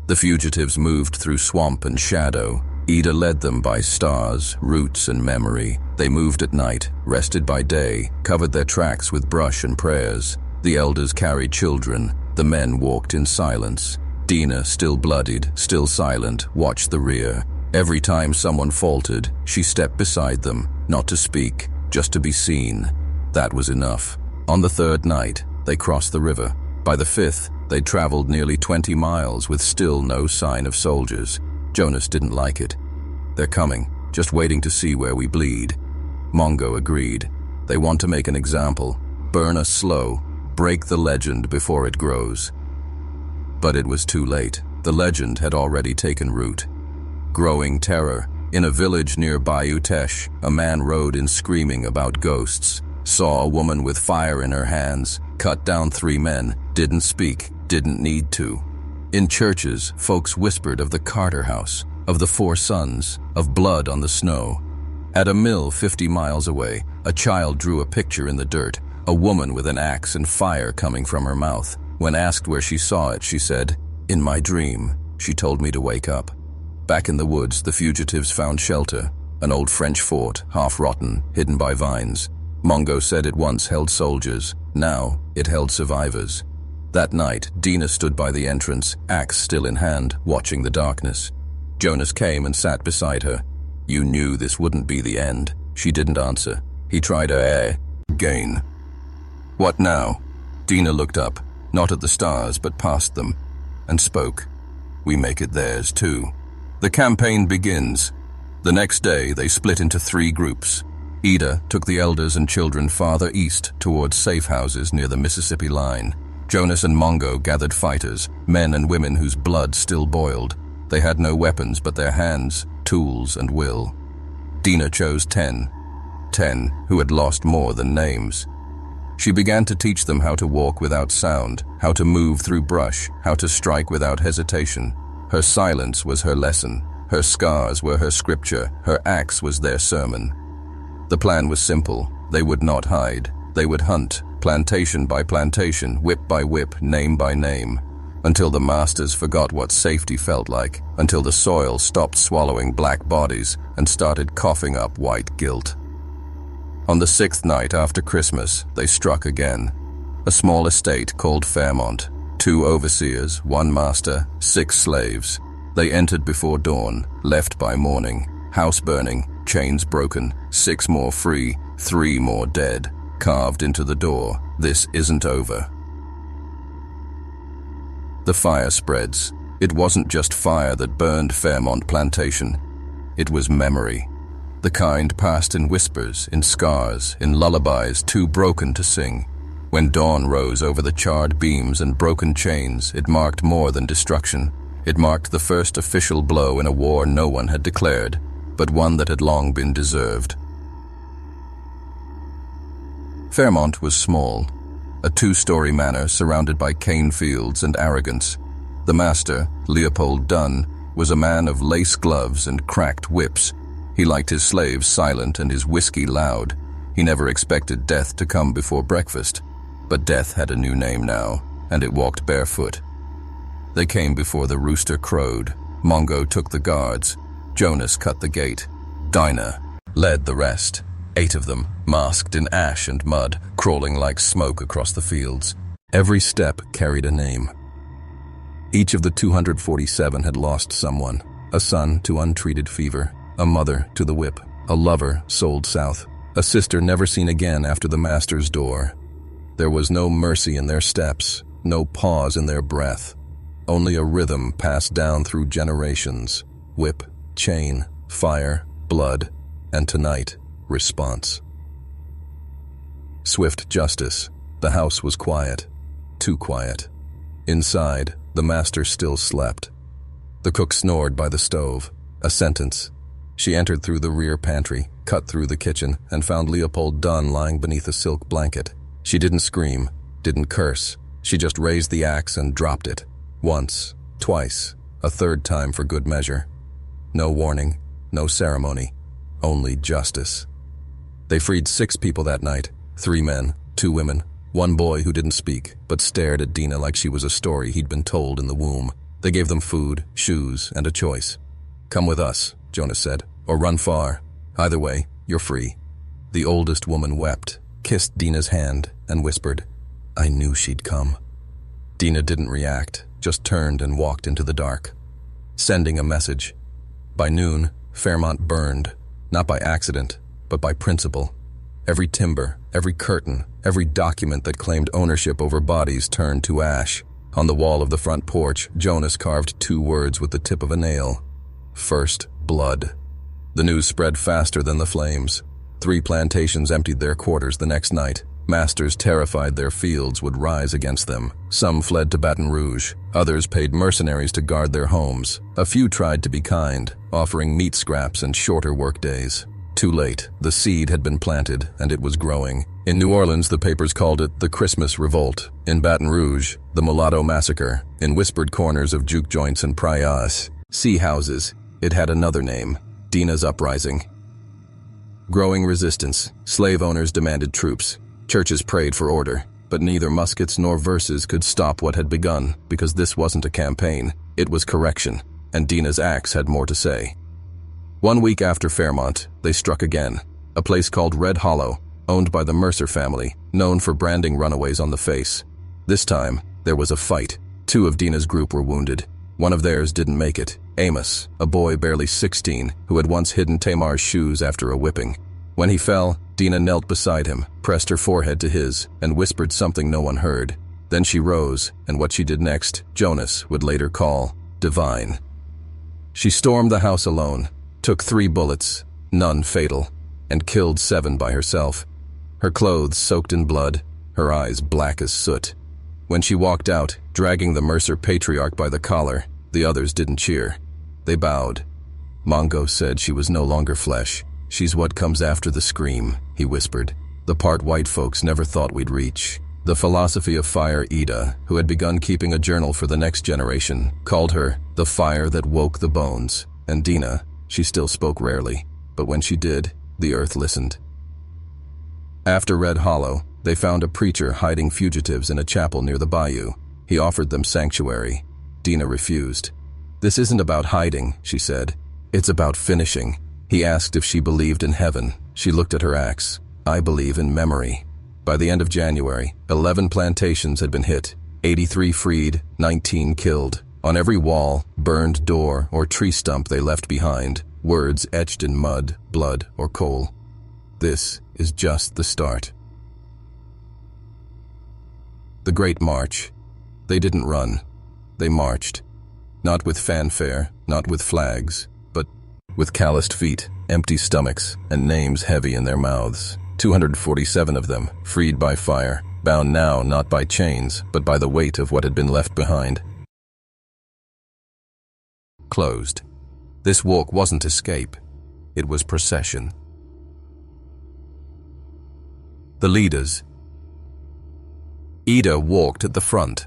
The fugitives moved through swamp and shadow. Ida led them by stars, roots, and memory. They moved at night, rested by day, covered their tracks with brush and prayers. The elders carried children. The men walked in silence. Dinah, still bloodied, still silent, watched the rear. Every time someone faltered, she stepped beside them, not to speak, just to be seen. That was enough. On the 3rd night, they crossed the river. By the 5th, they'd traveled nearly 20 miles with still no sign of soldiers. Jonas didn't like it. "They're coming, just waiting to see where we bleed." Mongo agreed. "They want to make an example, burn us slow, break the legend before it grows." But it was too late. The legend had already taken root. Growing terror. In a village near Bayou Teche, a man rode in screaming about ghosts. Saw a woman with fire in her hands, cut down 3 men, didn't speak, didn't need to. In churches, folks whispered of the Carter house, of the 4 sons, of blood on the snow. At a mill 50 miles away, a child drew a picture in the dirt, a woman with an axe and fire coming from her mouth. When asked where she saw it, she said, "In my dream, she told me to wake up." Back in the woods, the fugitives found shelter, an old French fort, half-rotten, hidden by vines. Mongo said it once held soldiers, now it held survivors. That night, Dinah stood by the entrance, axe still in hand, watching the darkness. Jonas came and sat beside her. "You knew this wouldn't be the end." She didn't answer. He tried her again. "What now?" Dinah looked up, not at the stars but past them, and spoke. "We make it theirs too." The campaign begins. The next day, they split into 3 groups. Ida took the elders and children farther east towards safe houses near the Mississippi line. Jonas and Mongo gathered fighters, men and women whose blood still boiled. They had no weapons but their hands, tools, and will. Dinah chose 10 who had lost more than names. She began to teach them how to walk without sound, how to move through brush, how to strike without hesitation. Her silence was her lesson. Her scars were her scripture. Her axe was their sermon. The plan was simple. They would not hide. They would hunt, plantation by plantation, whip by whip, name by name, until the masters forgot what safety felt like, until the soil stopped swallowing black bodies and started coughing up white guilt. On the 6th night after Christmas, they struck again. A small estate called Fairmont. 2 overseers, 1 master, 6 slaves. They entered before dawn, left by morning. House burning, chains broken, 6 more free, 3 more dead. Carved into the door, "This isn't over." The fire spreads. It wasn't just fire that burned Fairmont Plantation. It was memory. The kind passed in whispers, in scars, in lullabies too broken to sing. When dawn rose over the charred beams and broken chains, it marked more than destruction. It marked the first official blow in a war no one had declared, but one that had long been deserved. Fairmont was small, a two-story manor surrounded by cane fields and arrogance. The master, Leopold Dunn, was a man of lace gloves and cracked whips. He liked his slaves silent and his whiskey loud. He never expected death to come before breakfast. But death had a new name now, and it walked barefoot. They came before the rooster crowed. Mongo took the guards. Jonas cut the gate. Dinah led the rest. 8 of them, masked in ash and mud, crawling like smoke across the fields. Every step carried a name. Each of the 247 had lost someone. A son to untreated fever, a mother to the whip, a lover sold south, a sister never seen again after the master's door. There was no mercy in their steps, no pause in their breath, only a rhythm passed down through generations. Whip, chain, fire, blood, and tonight, response. Swift justice. The house was quiet, too quiet. Inside, the master still slept. The cook snored by the stove. A sentence. She entered through the rear pantry, cut through the kitchen, and found Leopold Dunn lying beneath a silk blanket. She didn't scream, didn't curse. She just raised the axe and dropped it. Once, twice, a third time for good measure. No warning, no ceremony, only justice. They freed 6 people that night, 3 men, 2 women, 1 boy who didn't speak, but stared at Dinah like she was a story he'd been told in the womb. They gave them food, shoes, and a choice. "Come with us," Jonas said, "or run far. Either way, you're free." The oldest woman wept, kissed Dinah's hand, and whispered, "I knew she'd come." Dinah didn't react, just turned and walked into the dark, sending a message. By noon, Fairmont burned, not by accident, but by principle. Every timber, every curtain, every document that claimed ownership over bodies turned to ash. On the wall of the front porch, Jonas carved 2 words with the tip of a nail. First blood. The news spread faster than the flames. 3 plantations emptied their quarters the next night. Masters terrified their fields would rise against them. Some fled to Baton Rouge. Others paid mercenaries to guard their homes. A few tried to be kind, offering meat scraps and shorter work days. Too late. The seed had been planted, and it was growing. In New Orleans, the papers called it the Christmas Revolt. In Baton Rouge, the Mulatto Massacre. In whispered corners of juke joints and praias, sea houses, it had another name, Dinah's Uprising. Growing resistance. Slave owners demanded troops. Churches prayed for order, but neither muskets nor verses could stop what had begun, because this wasn't a campaign, it was correction, and Dinah's axe had more to say. 1 week after Fairmont, they struck again, a place called Red Hollow, owned by the Mercer family, known for branding runaways on the face. This time, there was a fight. 2 of Dinah's group were wounded. One of theirs didn't make it, Amos, a boy barely 16, who had once hidden Tamar's shoes after a whipping. When he fell, Dinah knelt beside him, pressed her forehead to his, and whispered something no one heard. Then she rose, and what she did next, Jonas would later call divine. She stormed the house alone, took 3 bullets, none fatal, and killed 7 by herself. Her clothes soaked in blood, her eyes black as soot. When she walked out, dragging the Mercer patriarch by the collar, the others didn't cheer. They bowed. Mongo said she was no longer flesh. "She's what comes after the scream," he whispered. "The part white folks never thought we'd reach." The philosophy of Fire Ida, who had begun keeping a journal for the next generation, called her the fire that woke the bones. And Dinah, she still spoke rarely, but when she did, the earth listened. After Red Hollow, they found a preacher hiding fugitives in a chapel near the bayou. He offered them sanctuary. Dinah refused. "This isn't about hiding," she said. "It's about finishing." He asked if she believed in heaven. She looked at her axe. "I believe in memory." By the end of January, 11 plantations had been hit, 83 freed, 19 killed. On every wall, burned door, or tree stump they left behind, words etched in mud, blood, or coal. This is just the start. The Great March. They didn't run. They marched. Not with fanfare, not with flags, but with calloused feet, empty stomachs, and names heavy in their mouths. 247 of them, freed by fire, bound now not by chains, but by the weight of what had been left behind. Closed. This walk wasn't escape. It was procession. The leaders. Ida walked at the front.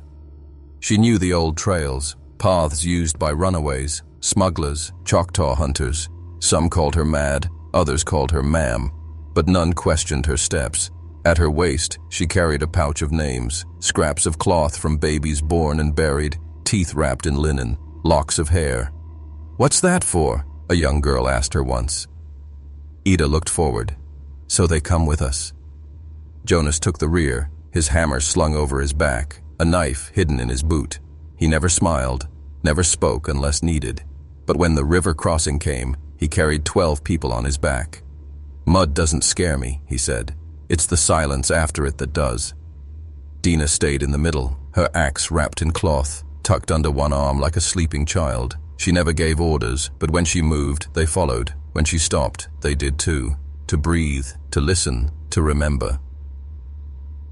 She knew the old trails, paths used by runaways, smugglers, Choctaw hunters. Some called her mad, others called her ma'am, but none questioned her steps. At her waist, she carried a pouch of names, scraps of cloth from babies born and buried, teeth wrapped in linen, locks of hair. "What's that for?" a young girl asked her once. Ida looked forward. "So they come with us." Jonas took the rear, his hammer slung over his back, a knife hidden in his boot. He never smiled, never spoke unless needed. But when the river crossing came, he carried 12 people on his back. "Mud doesn't scare me," he said. "It's the silence after it that does." Dinah stayed in the middle, her axe wrapped in cloth, tucked under one arm like a sleeping child. She never gave orders, but when she moved, they followed. When she stopped, they did too. To breathe, to listen, to remember.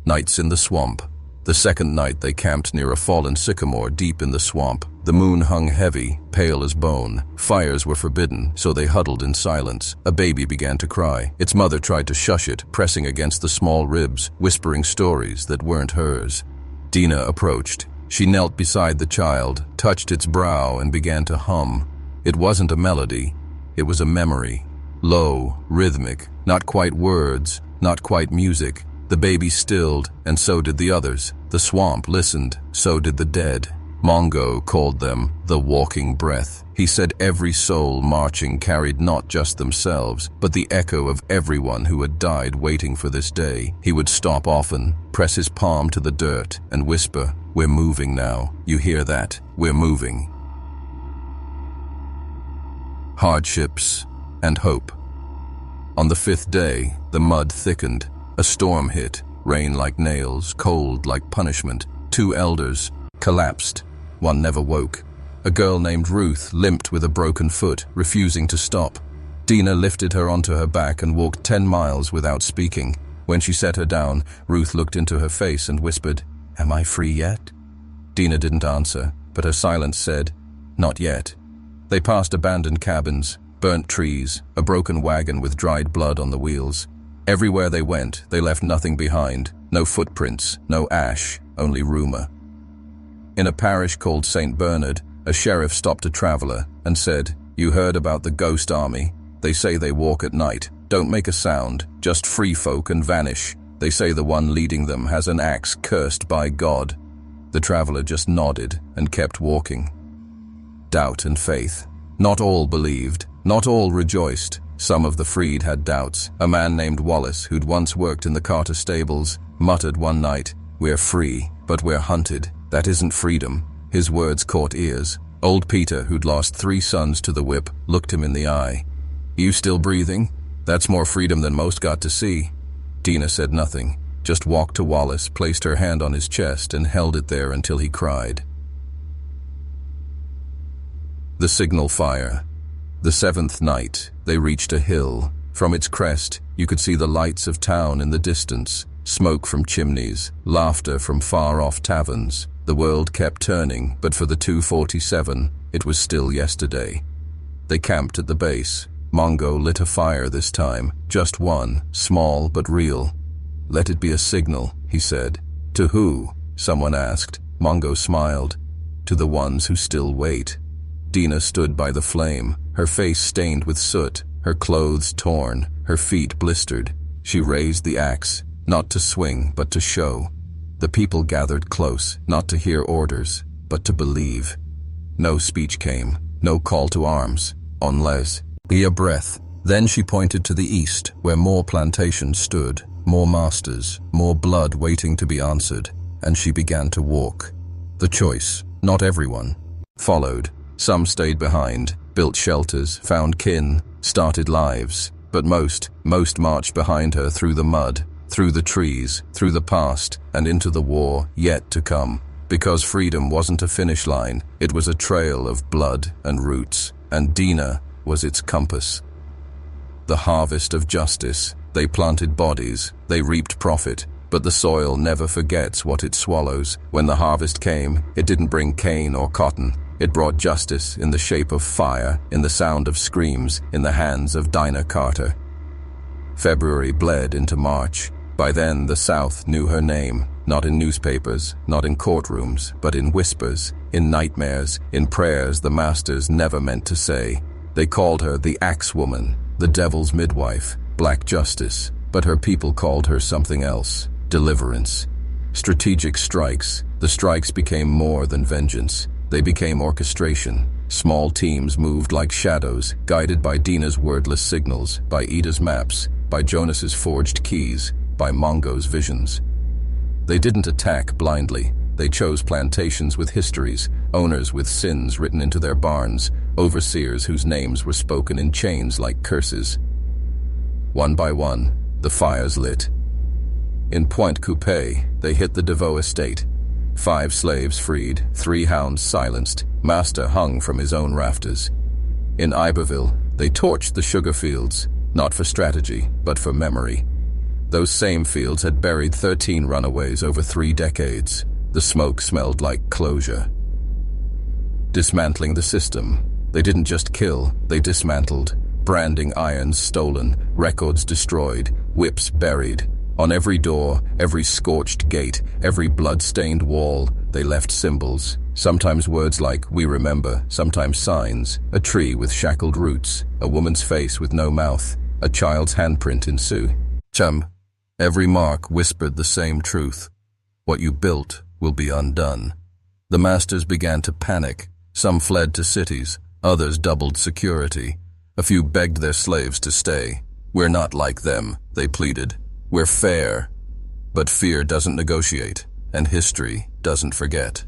Nights in the swamp. The second night they camped near a fallen sycamore deep in the swamp. The moon hung heavy, pale as bone. Fires were forbidden, so they huddled in silence. A baby began to cry. Its mother tried to shush it, pressing against the small ribs, whispering stories that weren't hers. Dinah approached. She knelt beside the child, touched its brow, and began to hum. It wasn't a melody. It was a memory. Low, rhythmic, not quite words, not quite music. The baby stilled, and so did the others. The swamp listened, so did the dead. Mongo called them the walking breath. He said every soul marching carried not just themselves, but the echo of everyone who had died waiting for this day. He would stop often, press his palm to the dirt, and whisper, "We're moving now. You hear that? We're moving." Hardships and hope. On the 5th day, the mud thickened. A storm hit, rain like nails, cold like punishment. 2 elders collapsed. One never woke. A girl named Ruth limped with a broken foot, refusing to stop. Dinah lifted her onto her back and walked 10 miles without speaking. When she set her down, Ruth looked into her face and whispered, "Am I free yet?" Dinah didn't answer, but her silence said, "Not yet." They passed abandoned cabins, burnt trees, a broken wagon with dried blood on the wheels. Everywhere they went, they left nothing behind. No footprints, no ash, only rumor. In a parish called St. Bernard, a sheriff stopped a traveler and said, "You heard about the ghost army? They say they walk at night, don't make a sound, just free folk and vanish. They say the one leading them has an axe cursed by God." The traveler just nodded and kept walking. Doubt and faith. Not all believed, not all rejoiced. Some of the freed had doubts. A man named Wallace, who'd once worked in the Carter stables, muttered one night, "We're free, but we're hunted. That isn't freedom." His words caught ears. Old Peter, who'd lost 3 sons to the whip, looked him in the eye. "You still breathing? That's more freedom than most got to see." Dinah said nothing, just walked to Wallace, placed her hand on his chest, and held it there until he cried. The signal fire. The 7th night, they reached a hill. From its crest, you could see the lights of town in the distance, smoke from chimneys, laughter from far-off taverns. The world kept turning, but for the 247, it was still yesterday. They camped at the base. Mongo lit a fire this time, just one, small but real. "Let it be a signal," he said. "To who?" someone asked. Mongo smiled. "To the ones who still wait." Dinah stood by the flame, her face stained with soot, her clothes torn, her feet blistered. She raised the axe, not to swing, but to show. The people gathered close, not to hear orders, but to believe. No speech came, no call to arms, unless a breath. Then she pointed to the east, where more plantations stood, more masters, more blood waiting to be answered, and she began to walk. The choice, not everyone, followed. Some stayed behind, built shelters, found kin, started lives, but most marched behind her through the mud, through the trees, through the past, and into the war yet to come. Because freedom wasn't a finish line, it was a trail of blood and roots, and Dinah was its compass. The harvest of justice. They planted bodies, they reaped profit, But the soil never forgets what it swallows. When the harvest came, it didn't bring cane or cotton. It brought justice in the shape of fire, in the sound of screams, in the hands of Dinah Carter. February bled into March. By then, the South knew her name, not in newspapers, not in courtrooms, but in whispers, in nightmares, in prayers the masters never meant to say. They called her the Axe Woman, the Devil's Midwife, Black Justice, but her people called her something else: deliverance. Strategic strikes. The strikes became more than vengeance. They became orchestration. Small teams moved like shadows, guided by Dinah's wordless signals, by Ida's maps, by Jonas's forged keys, by Mongo's visions. They didn't attack blindly. They chose plantations with histories, owners with sins written into their barns, overseers whose names were spoken in chains like curses. One by one, the fires lit. In Pointe Coupée, they hit the DeVoe estate. 5 slaves freed, 3 hounds silenced, master hung from his own rafters. In Iberville, they torched the sugar fields, not for strategy, but for memory. Those same fields had buried 13 runaways over 3 decades. The smoke smelled like closure. Dismantling the system. They didn't just kill, they dismantled. Branding irons stolen, records destroyed, whips buried. On every door, every scorched gate, every blood-stained wall, they left symbols. Sometimes words like, "We remember," sometimes signs, a tree with shackled roots, a woman's face with no mouth, a child's handprint in Sioux. Chum. Every mark whispered the same truth. What you built will be undone. The masters began to panic. Some fled to cities, others doubled security. A few begged their slaves to stay. "We're not like them," they pleaded. "We're fair." But fear doesn't negotiate, and history doesn't forget.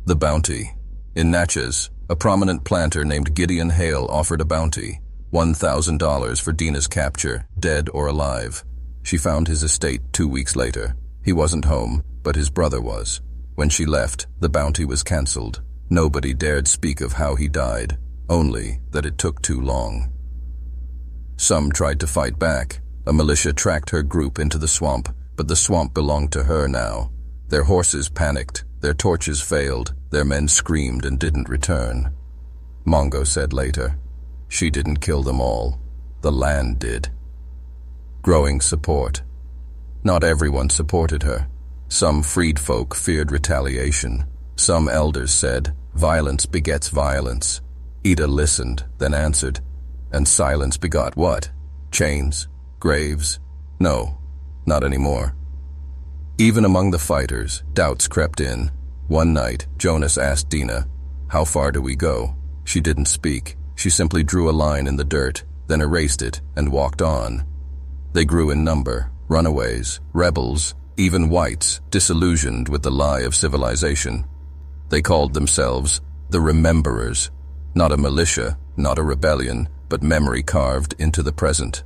The bounty. In Natchez, a prominent planter named Gideon Hale offered a bounty, $1,000 for Dinah's capture, dead or alive. She found his estate 2 weeks later. He wasn't home, but his brother was. When she left, the bounty was cancelled. Nobody dared speak of how he died, only that it took too long. Some tried to fight back. A militia tracked her group into the swamp, but the swamp belonged to her now. Their horses panicked, their torches failed, their men screamed and didn't return. Mongo said later, "She didn't kill them all. The land did." Growing support. Not everyone supported her. Some freed folk feared retaliation. Some elders said, "Violence begets violence." Ida listened, then answered, "And silence begot what? Chains? Graves? No, not anymore." Even among the fighters, doubts crept in. One night, Jonas asked Dinah, "How far do we go?" She didn't speak. She simply drew a line in the dirt, then erased it and walked on. They grew in number, runaways, rebels, even whites, disillusioned with the lie of civilization. They called themselves the Rememberers, not a militia, not a rebellion, but memory carved into the present.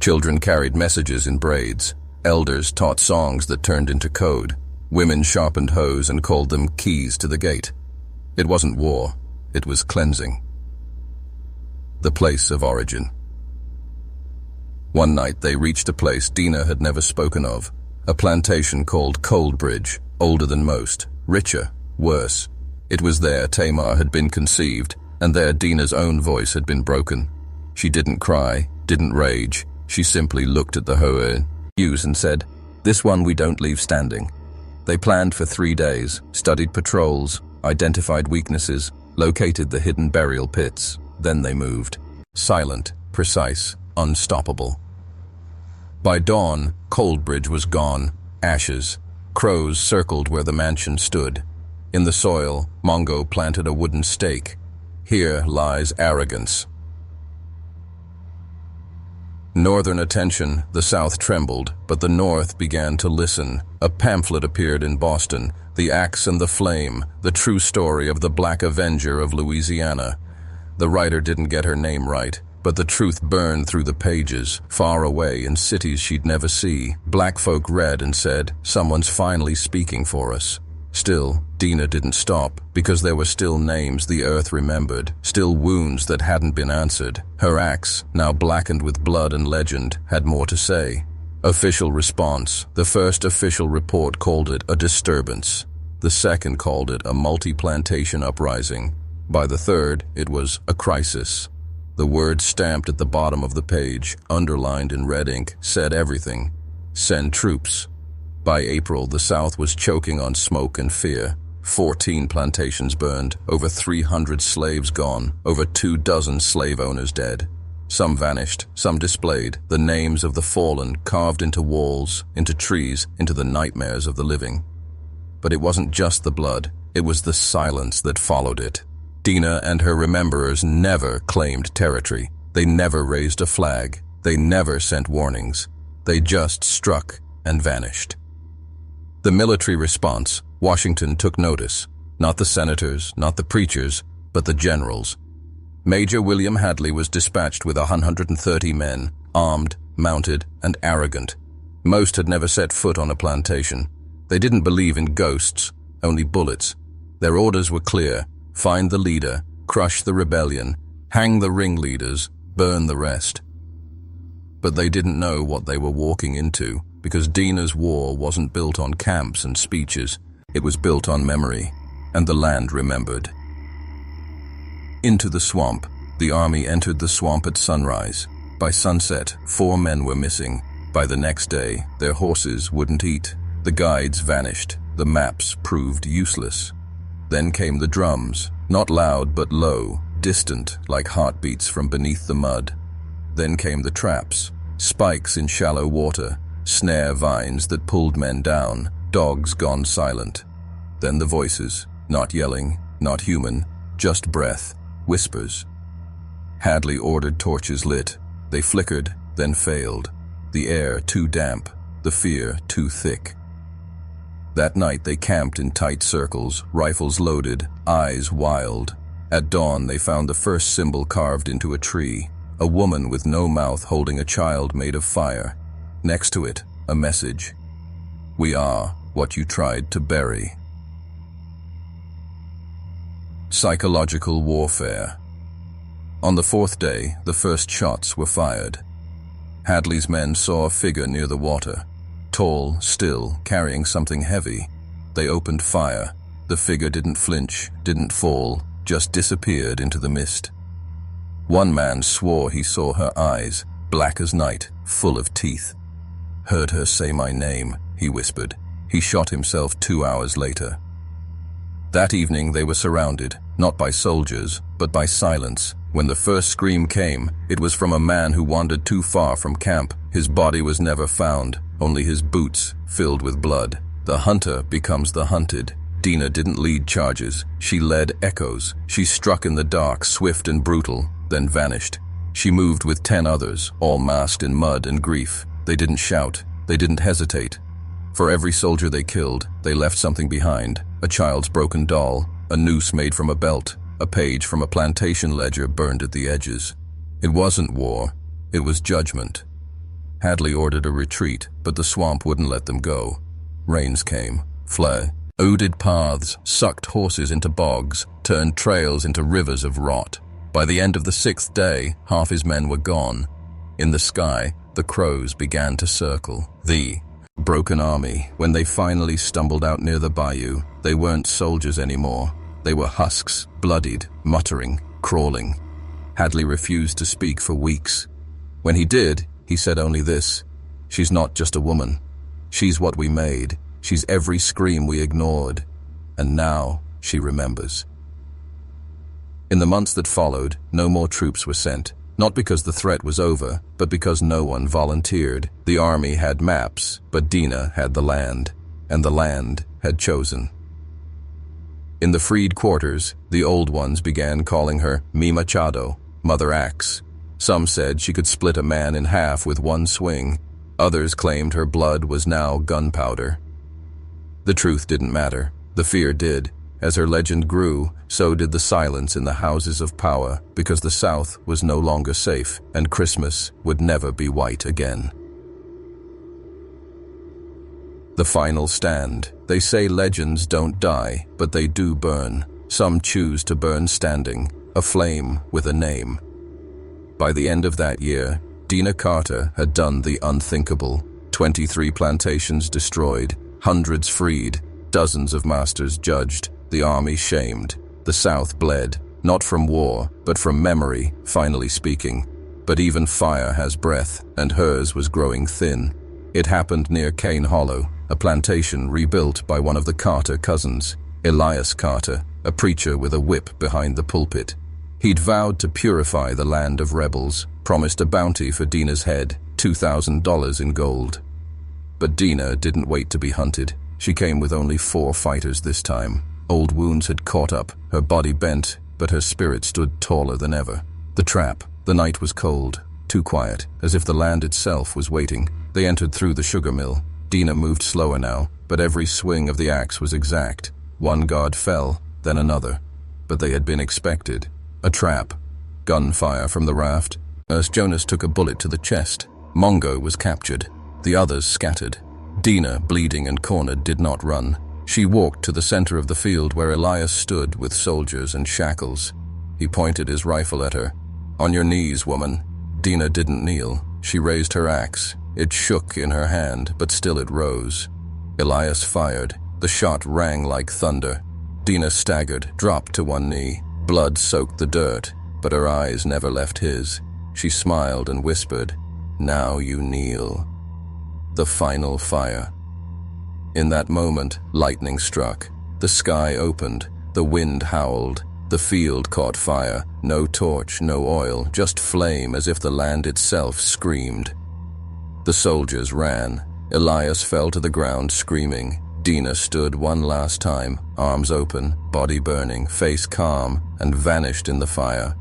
Children carried messages in braids. Elders taught songs that turned into code. Women sharpened hoes and called them keys to the gate. It wasn't war, it was cleansing. The place of origin. One night they reached a place Dinah had never spoken of, a plantation called Coldbridge, older than most, richer, worse. It was there Tamar had been conceived, and there Dinah's own voice had been broken. She didn't cry, didn't rage. She simply looked at the hoe and said, "This one we don't leave standing." They planned for 3 days, studied patrols, identified weaknesses, located the hidden burial pits. Then they moved. Silent, precise, unstoppable. By dawn, Coldbridge was gone. Ashes. Crows circled where the mansion stood. In the soil, Mongo planted a wooden stake. Here lies arrogance. Northern attention, the South trembled, but the North began to listen. A pamphlet appeared in Boston, The Axe and the Flame, the true story of the Black Avenger of Louisiana. The writer didn't get her name right, but the truth burned through the pages. Far away in cities she'd never see, black folk read and said, "Someone's finally speaking for us." Still, Dinah didn't stop, because there were still names the earth remembered, still wounds that hadn't been answered. Her axe, now blackened with blood and legend, had more to say. Official response. The first official report called it a disturbance. The second called it a multi-plantation uprising. By the third, it was a crisis. The word stamped at the bottom of the page, underlined in red ink, said everything. Send troops. By April, the South was choking on smoke and fear. 14 plantations burned, over 300 slaves gone, over 24 slave owners dead. Some vanished, some displayed, the names of the fallen carved into walls, into trees, into the nightmares of the living. But it wasn't just the blood, it was the silence that followed it. Dinah and her rememberers never claimed territory. They never raised a flag. They never sent warnings. They just struck and vanished. The military response. Washington took notice. Not the senators, not the preachers, but the generals. Major William Hadley was dispatched with 130 men, armed, mounted, and arrogant. Most had never set foot on a plantation. They didn't believe in ghosts, only bullets. Their orders were clear: find the leader, crush the rebellion, hang the ringleaders, burn the rest. But they didn't know what they were walking into, because Dinah's war wasn't built on camps and speeches. It was built on memory, and the land remembered. Into the swamp. The army entered the swamp at sunrise. By sunset, 4 men were missing. By the next day, their horses wouldn't eat. The guides vanished. The maps proved useless. Then came the drums, not loud but low, distant like heartbeats from beneath the mud. Then came the traps, spikes in shallow water, snare vines that pulled men down, dogs gone silent. Then the voices, not yelling, not human, just breath, whispers. Hadley ordered torches lit. They flickered, then failed. The air too damp, the fear too thick. That night they camped in tight circles, rifles loaded, eyes wild. At dawn they found the first symbol carved into a tree, a woman with no mouth holding a child made of fire. Next to it, a message: "We are what you tried to bury." Psychological warfare. On the 4th day, the first shots were fired. Hadley's men saw a figure near the water, tall, still, carrying something heavy. They opened fire. The figure didn't flinch, didn't fall, just disappeared into the mist. One man swore he saw her eyes, black as night, full of teeth. "Heard her say my name," he whispered. He shot himself 2 hours later. That evening they were surrounded, not by soldiers, but by silence. When the first scream came, it was from a man who wandered too far from camp. His body was never found, only his boots filled with blood. The hunter becomes the hunted. Dinah didn't lead charges. She led echoes. She struck in the dark, swift and brutal, then vanished. She moved with 10 others, all masked in mud and grief. They didn't shout. They didn't hesitate. For every soldier they killed, they left something behind: a child's broken doll, a noose made from a belt, a page from a plantation ledger burned at the edges. It wasn't war, it was judgment. Hadley ordered a retreat, but the swamp wouldn't let them go. Rains came, flooded paths, sucked horses into bogs, turned trails into rivers of rot. By the end of the 6th day, half his men were gone. In the sky, the crows began to circle. The broken army. When they finally stumbled out near the bayou, they weren't soldiers anymore. They were husks, bloodied, muttering, crawling. Hadley refused to speak for weeks. When he did, he said only this: "She's not just a woman. She's what we made. She's every scream we ignored. And now she remembers." In the months that followed, no more troops were sent. Not because the threat was over, but because no one volunteered. The army had maps, but Dinah had the land, and the land had chosen. In the freed quarters, the old ones began calling her Mi Machado, Mother Axe. Some said she could split a man in half with one swing. Others claimed her blood was now gunpowder. The truth didn't matter. The fear did. As her legend grew, so did the silence in the houses of power, because the South was no longer safe, and Christmas would never be white again. The final stand. They say legends don't die, but they do burn. Some choose to burn standing, a flame with a name. By the end of that year, Dinah Carter had done the unthinkable. 23 plantations destroyed, hundreds freed, dozens of masters judged, the army shamed. The South bled, not from war, but from memory, finally speaking. But even fire has breath, and hers was growing thin. It happened near Cane Hollow, a plantation rebuilt by one of the Carter cousins, Elias Carter, a preacher with a whip behind the pulpit. He'd vowed to purify the land of rebels, promised a bounty for Dinah's head, $2,000 in gold. But Dinah didn't wait to be hunted. She came with only 4 fighters this time. Old wounds had caught up, her body bent, but her spirit stood taller than ever. The trap. The night was cold, too quiet, as if the land itself was waiting. They entered through the sugar mill. Dinah moved slower now, but every swing of the axe was exact. One guard fell, then another. But they had been expected. A trap. Gunfire from the raft. As Jonas took a bullet to the chest, Mongo was captured. The others scattered. Dinah, bleeding and cornered, did not run. She walked to the center of the field where Elias stood with soldiers and shackles. He pointed his rifle at her. "On your knees, woman." Dinah didn't kneel. She raised her axe. It shook in her hand, but still it rose. Elias fired. The shot rang like thunder. Dinah staggered, dropped to one knee. Blood soaked the dirt, but her eyes never left his. She smiled and whispered, "Now you kneel." The final fire. In that moment, lightning struck. The sky opened. The wind howled. The field caught fire. No torch, no oil, just flame, as if the land itself screamed. The soldiers ran. Elias fell to the ground screaming. Dinah stood one last time, arms open, body burning, face calm, and vanished in the fire.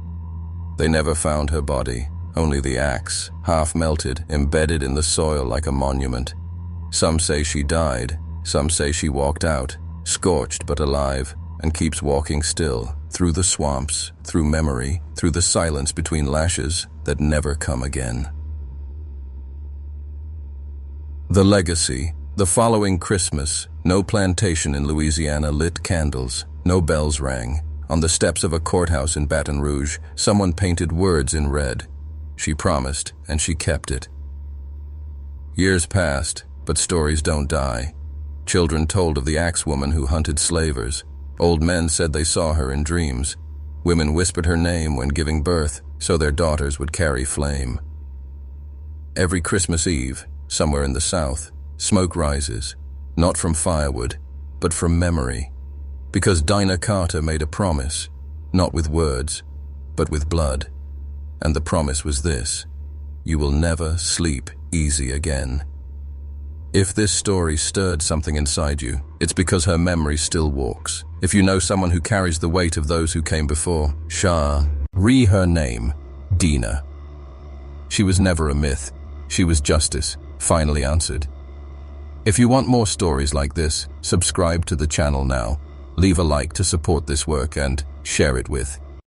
They never found her body, only the axe, half melted, embedded in the soil like a monument. Some say she died, some say she walked out, scorched but alive, and keeps walking still, through the swamps, through memory, through the silence between lashes that never come again. The legacy. The following Christmas, no plantation in Louisiana lit candles, no bells rang. On the steps of a courthouse in Baton Rouge, someone painted words in red. She promised, and she kept it. Years passed, but stories don't die. Children told of the axe woman who hunted slavers. Old men said they saw her in dreams. Women whispered her name when giving birth, so their daughters would carry flame. Every Christmas Eve, somewhere in the South, smoke rises, not from firewood, but from memory. Because Dinah Carter made a promise, not with words, but with blood. And the promise was this: you will never sleep easy again. If this story stirred something inside you, it's because her memory still walks. If you know someone who carries the weight of those who came before, her name, Dinah. She was never a myth. She was justice, finally answered. If you want more stories like this, subscribe to the channel now. Leave a like to support this work and share it with